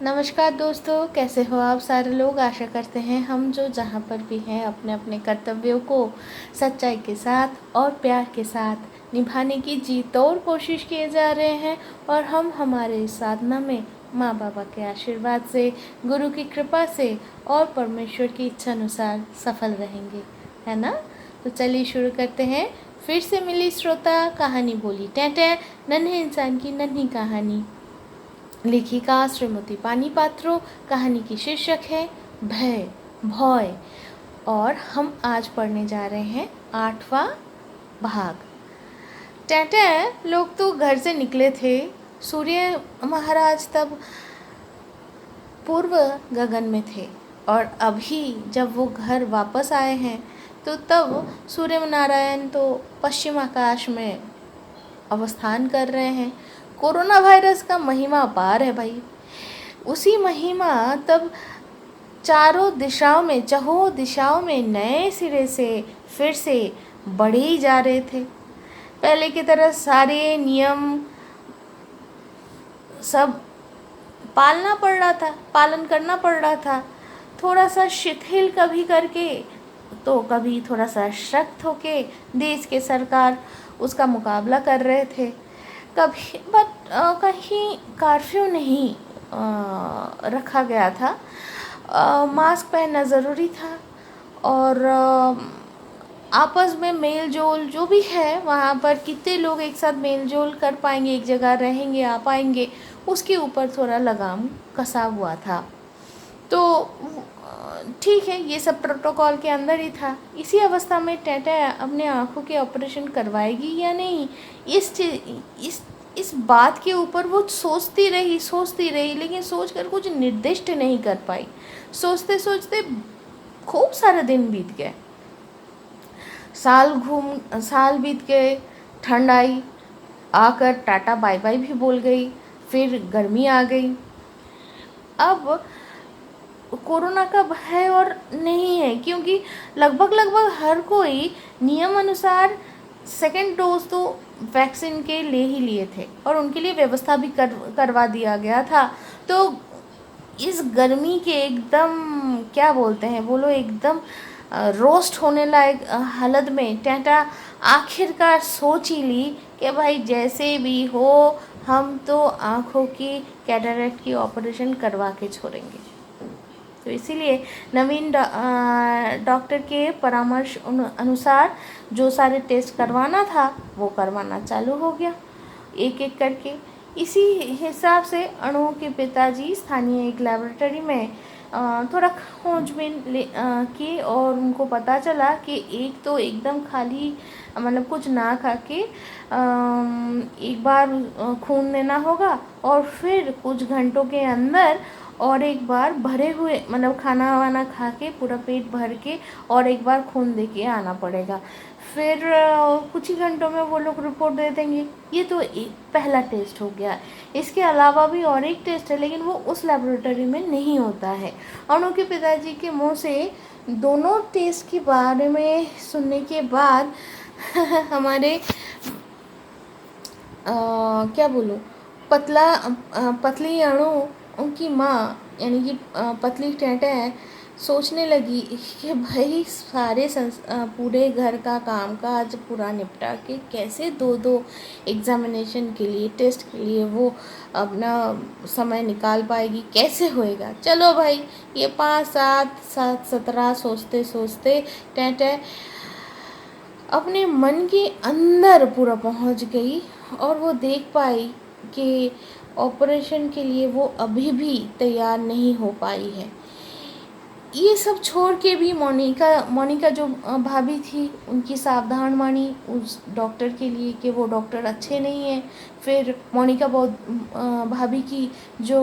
नमस्कार दोस्तों, कैसे हो आप सारे लोग। आशा करते हैं हम जो जहाँ पर भी हैं अपने अपने कर्तव्यों को सच्चाई के साथ और प्यार के साथ निभाने की जी तोड़ कोशिश किए जा रहे हैं। और हम हमारे इस साधना में माँ बाबा के आशीर्वाद से, गुरु की कृपा से और परमेश्वर की इच्छा अनुसार सफल रहेंगे, है ना। तो चलिए शुरू करते हैं। फिर से मिली श्रोता कहानी बोली टें नन्हे इंसान की नन्ही कहानी। लेखिका श्रीमती पानी पात्रो। कहानी की शीर्षक है भय भय। और हम आज पढ़ने जा रहे हैं 8वां भाग। टें लोग तो घर से निकले थे। सूर्य महाराज तब पूर्व गगन में थे और अभी जब वो घर वापस आए हैं तो तब सूर्य नारायण तो पश्चिम आकाश में अवस्थान कर रहे हैं। कोरोना वायरस का महिमा अपार है भाई। उसी महिमा तब चारों दिशाओं में नए सिरे से फिर से बढ़े ही जा रहे थे। पहले की तरह सारे नियम सब पालन करना पड़ रहा था। थोड़ा सा शिथिल कभी करके तो कभी थोड़ा सा सख्त होके देश के सरकार उसका मुकाबला कर रहे थे। कभी कहीं कर्फ्यू नहीं रखा गया था। मास्क पहनना ज़रूरी था और आपस में मेल जोल जो भी है वहाँ पर कितने लोग एक साथ मेल जोल कर पाएंगे, एक जगह रहेंगे, आ पाएंगे, उसके ऊपर थोड़ा लगाम कसा हुआ था। तो ठीक है, ये सब प्रोटोकॉल के अंदर ही था। इसी अवस्था में टें अपने आँखों के ऑपरेशन करवाएगी या नहीं, इस बात के ऊपर वो सोचती रही, लेकिन सोचकर कुछ निर्दिष्ट नहीं कर पाई। सोचते सोचते खूब सारे दिन बीत गए। साल बीत गए। ठंड आई, आकर टाटा बाय बाय भी बोल गई। फिर गर्मी आ गई। अब कोरोना का भय और नहीं है, क्योंकि लगभग हर कोई नियम अनुसार सेकेंड डोज तो वैक्सीन के ले ही लिए थे और उनके लिए व्यवस्था भी करवा दिया गया था। तो इस गर्मी के एकदम क्या बोलते हैं वो लोग, एकदम रोस्ट होने लायक हालत में टेंटा आखिरकार सोच ही ली कि भाई जैसे भी हो हम तो आँखों की कैटरेक्ट की ऑपरेशन करवा के छोड़ेंगे। तो इसीलिए नवीन डॉक्टर के परामर्श अनुसार जो सारे टेस्ट करवाना था वो करवाना चालू हो गया, एक एक करके। इसी हिसाब से अणुओं के पिताजी स्थानीय एक लेबोरेटरी में थोड़ा खोजबीन की और उनको पता चला कि एक तो एकदम खाली मतलब कुछ ना खा के एक बार खून लेना होगा और फिर कुछ घंटों के अंदर और एक बार भरे हुए मतलब खाना वाना खा के पूरा पेट भर के और एक बार खून दे के आना पड़ेगा। फिर कुछ ही घंटों में वो लोग रिपोर्ट दे देंगे। ये तो एक पहला टेस्ट हो गया। इसके अलावा भी और एक टेस्ट है, लेकिन वो उस लेबोरेटरी में नहीं होता है। और उनके पिताजी के मुंह से दोनों टेस्ट के बारे में सुनने के बाद हमारे क्या बोलूँ, पतली अणु उनकी माँ यानी कि पतली टेंटें सोचने लगी कि भाई सारे पूरे घर का काम काज पूरा निपटा के कैसे दो एग्जामिनेशन के लिए, टेस्ट के लिए वो अपना समय निकाल पाएगी, कैसे होएगा। चलो भाई, ये 5 7 17 सोचते सोचते टेंटें अपने मन के अंदर पूरा पहुंच गई और वो देख पाई कि ऑपरेशन के लिए वो अभी भी तैयार नहीं हो पाई है। ये सब छोड़ के भी मोनिका जो भाभी थी उनकी सावधान वाणी उस डॉक्टर के लिए कि वो डॉक्टर अच्छे नहीं हैं। फिर मोनिका बहुत भाभी की जो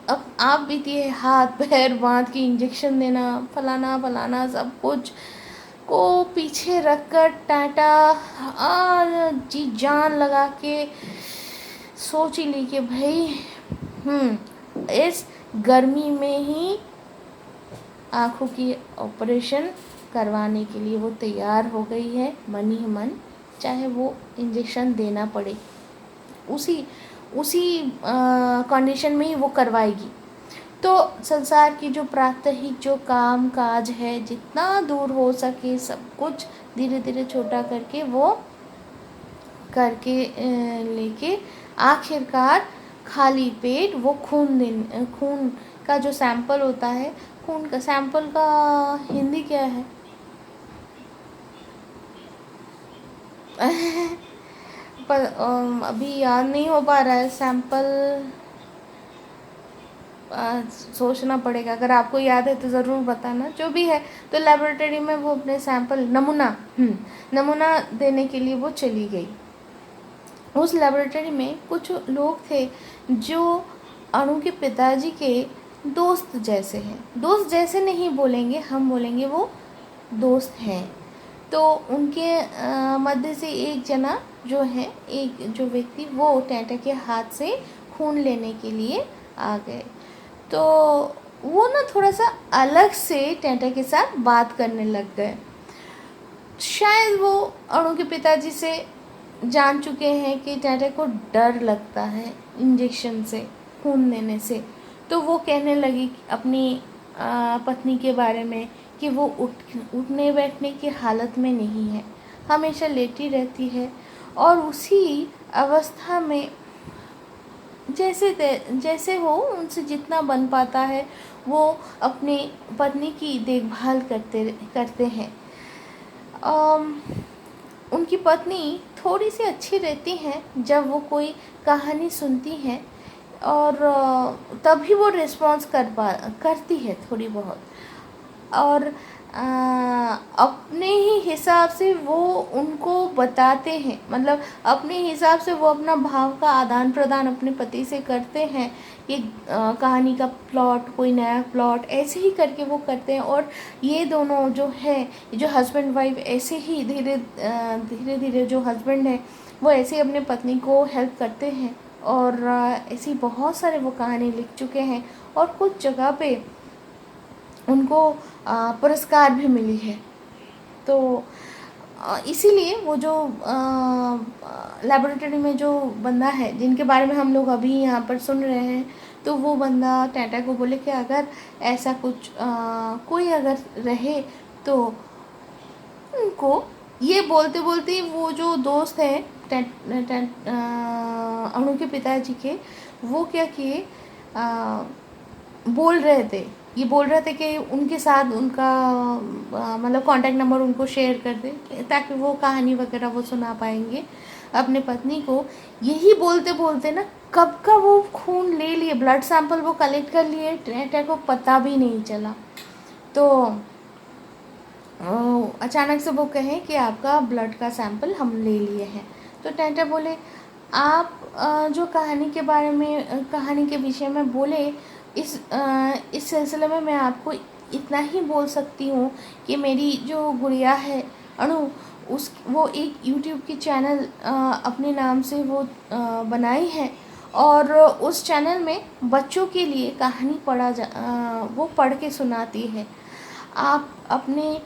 अब आप बीती है, हाथ पैर बांध के इंजेक्शन देना, फलाना सब कुछ को पीछे रखकर टाटा जी जान लगा के सोच ही ली कि भाई इस गर्मी में ही आँखों की ऑपरेशन करवाने के लिए वो तैयार हो गई है मन ही मन, चाहे वो इंजेक्शन देना पड़े, उसी कंडीशन में ही वो करवाएगी। तो संसार की जो प्रात्यहिक जो काम काज है, जितना दूर हो सके सब कुछ धीरे धीरे छोटा करके वो करके लेके आखिरकार खाली पेट वो खून का जो सैंपल होता है, खून का सैंपल का हिंदी क्या है? पर अभी याद नहीं हो पा रहा है। सैंपल सोचना पड़ेगा, अगर आपको याद है तो ज़रूर बताना। जो भी है, तो लेबोरेटरी में वो अपने सैंपल नमूना देने के लिए वो चली गई। उस लेबोरेटरी में कुछ लोग थे जो अणु के पिताजी के दोस्त जैसे हैं। दोस्त जैसे नहीं बोलेंगे, हम बोलेंगे वो दोस्त हैं। तो उनके मध्य से एक जना जो है, एक जो व्यक्ति, वो टैटा के हाथ से खून लेने के लिए आ गए। तो वो ना थोड़ा सा अलग से टैटा के साथ बात करने लग गए। शायद वो अणु के पिताजी से जान चुके हैं कि टैटा को डर लगता है इंजेक्शन से, खून देने से। तो वो कहने लगी अपनी पत्नी के बारे में कि वो उठने बैठने की हालत में नहीं है, हमेशा लेटी रहती है और उसी अवस्था में जैसे वो उनसे जितना बन पाता है वो अपनी पत्नी की देखभाल करते हैं। उनकी पत्नी थोड़ी सी अच्छी रहती हैं जब वो कोई कहानी सुनती हैं, और तभी वो रिस्पॉन्स करती है थोड़ी बहुत, और अपने ही हिसाब से वो उनको बताते हैं, मतलब अपने हिसाब से वो अपना भाव का आदान प्रदान अपने पति से करते हैं कि कहानी का प्लॉट, कोई नया प्लॉट ऐसे ही करके वो करते हैं। और ये दोनों जो है, जो हस्बैंड वाइफ, ऐसे ही धीरे धीरे जो हस्बैंड है वो ऐसे ही अपने पत्नी को हेल्प करते हैं, और ऐसी बहुत सारे वो कहानी लिख चुके हैं, और कुछ जगह पे उनको पुरस्कार भी मिली है। तो इसीलिए वो जो लेबोरेटरी में जो बंदा है जिनके बारे में हम लोग अभी यहाँ पर सुन रहे हैं, तो वो बंदा टैटा को बोले कि अगर ऐसा कुछ कोई अगर रहे तो उनको, ये बोलते बोलते वो जो दोस्त हैं अणु के पिताजी के, वो क्या किए, बोल रहे थे, ये बोल रहे थे कि उनके साथ उनका मतलब कांटेक्ट नंबर उनको शेयर कर दे ताकि वो कहानी वगैरह वो सुना पाएंगे अपने पत्नी को। यही बोलते बोलते ना कब का वो खून ले लिए, ब्लड सैंपल वो कलेक्ट कर लिए, टैटा को पता भी नहीं चला। तो अचानक से वो कहें कि आपका ब्लड का सैंपल हम ले लिए हैं। तो टैटा बोले, आप जो कहानी के बारे में, कहानी के विषय में बोले, इस सिलसिले में मैं आपको इतना ही बोल सकती हूँ कि मेरी जो गुड़िया है अणु, वो एक यूट्यूब की चैनल अपने नाम से वो बनाई है, और उस चैनल में बच्चों के लिए कहानी वो पढ़ के सुनाती है। आप अपने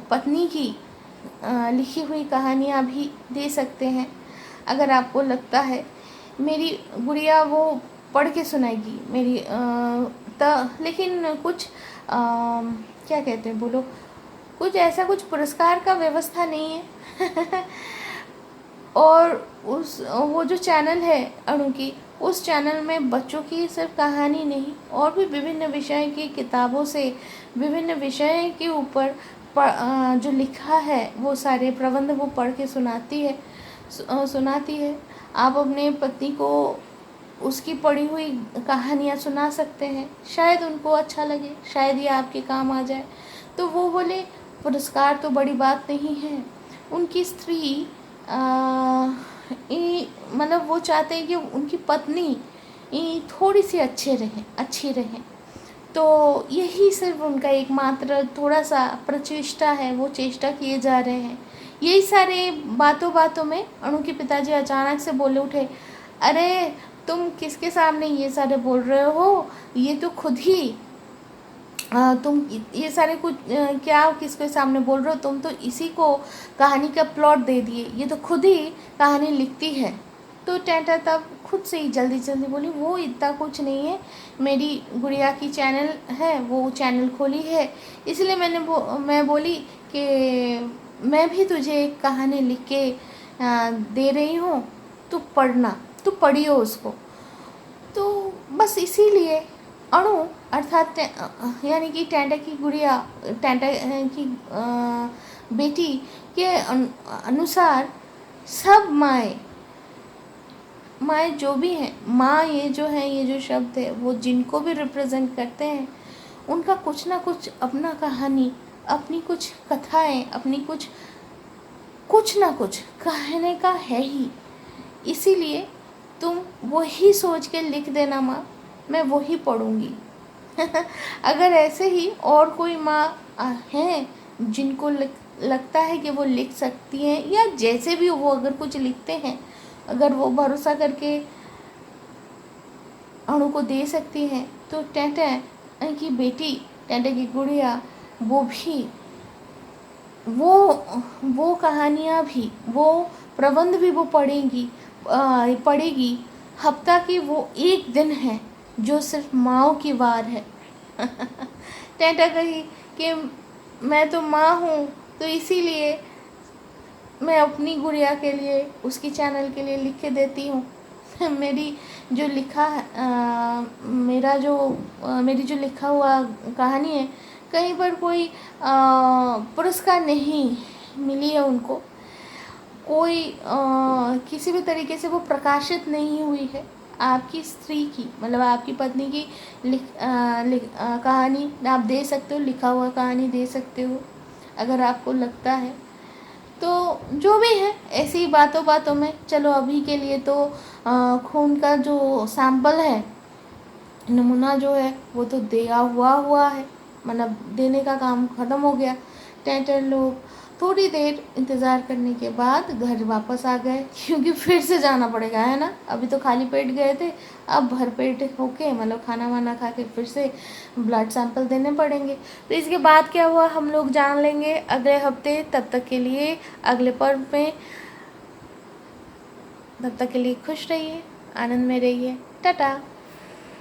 पत्नी की लिखी हुई कहानियाँ भी दे सकते हैं, अगर आपको लगता है मेरी गुड़िया वो पढ़ के सुनाएगी मेरी लेकिन कुछ क्या कहते हैं, बोलो, कुछ ऐसा कुछ पुरस्कार का व्यवस्था नहीं है। और वो जो चैनल है अणु की, उस चैनल में बच्चों की सिर्फ कहानी नहीं, और भी विभिन्न विषय की किताबों से विभिन्न विषय के ऊपर जो लिखा है वो सारे प्रबंध वो पढ़ के सुनाती है। आप अपने पत्नी को उसकी पढ़ी हुई कहानियाँ सुना सकते हैं, शायद उनको अच्छा लगे, शायद ये आपके काम आ जाए। तो वो बोले पुरस्कार तो बड़ी बात नहीं है, उनकी स्त्री मतलब वो चाहते हैं कि उनकी पत्नी थोड़ी सी अच्छी रहे। तो यही सिर्फ उनका एकमात्र थोड़ा सा प्रचेष्टा है, वो चेष्टा किए जा रहे हैं। यही सारे बातों में अणु के पिताजी अचानक से बोले उठे, अरे तुम किसके सामने ये सारे बोल रहे हो, ये तो खुद ही तुम ये सारे कुछ क्या किसके सामने बोल रहे हो, तुम तो इसी को कहानी का प्लॉट दे दिए, ये तो खुद ही कहानी लिखती है। तो टैंटा तब खुद से ही जल्दी जल्दी बोली वो इतना कुछ नहीं है, मेरी गुड़िया की चैनल है, वो चैनल खोली है, इसलिए मैं बोली कि मैं भी तुझे एक कहानी लिख के दे रही हूँ, तू पढ़ना, तू पढ़ियो उसको। तो बस इसीलिए अणु अर्थात यानी कि टैंटा की गुड़िया, टैंटा की बेटी के अनुसार सब माँ जो भी हैं, माँ ये जो है, ये जो शब्द है वो जिनको भी रिप्रेजेंट करते हैं, उनका कुछ ना कुछ अपना कहानी, अपनी कुछ कथाएं, अपनी कुछ ना कुछ कहने का है ही। इसीलिए तुम वही सोच के लिख देना माँ, मैं वही पढ़ूँगी। अगर ऐसे ही और कोई माँ हैं जिनको लगता है कि वो लिख सकती हैं, या जैसे भी वो अगर कुछ लिखते हैं, अगर वो भरोसा करके अणु को दे सकती हैं, तो टैंटा की बेटी, टैंटा की गुड़िया, वो कहानियाँ भी, वो प्रबंध भी वो पढ़ेगी। हफ्ता की वो एक दिन है जो सिर्फ माँओं की वार है। टैंटा कही कि मैं तो माँ हूँ, तो इसीलिए मैं अपनी गुड़िया के लिए, उसकी चैनल के लिए लिख के देती हूँ। मेरी जो मेरी जो लिखा हुआ कहानी है, कहीं पर कोई पुरस्कार नहीं मिली है उनको, कोई किसी भी तरीके से वो प्रकाशित नहीं हुई है। आपकी स्त्री की, मतलब आपकी पत्नी की कहानी आप दे सकते हो, लिखा हुआ कहानी दे सकते हो अगर आपको लगता है। तो जो भी है, ऐसी बातों में चलो अभी के लिए तो खून का जो सैंपल है, नमूना जो है वो तो दिया हुआ है, मतलब देने का काम ख़त्म हो गया। टैंटर लोग थोड़ी देर इंतज़ार करने के बाद घर वापस आ गए, क्योंकि फिर से जाना पड़ेगा, है ना। अभी तो खाली पेट गए थे, अब भर पेट होके, मतलब खाना वाना खा के फिर से ब्लड सैंपल देने पड़ेंगे। तो इसके बाद क्या हुआ हम लोग जान लेंगे अगले हफ्ते। तब तक के लिए अगले पर्व में, तब तक के लिए खुश रहिए, आनंद में रहिए, टाटा।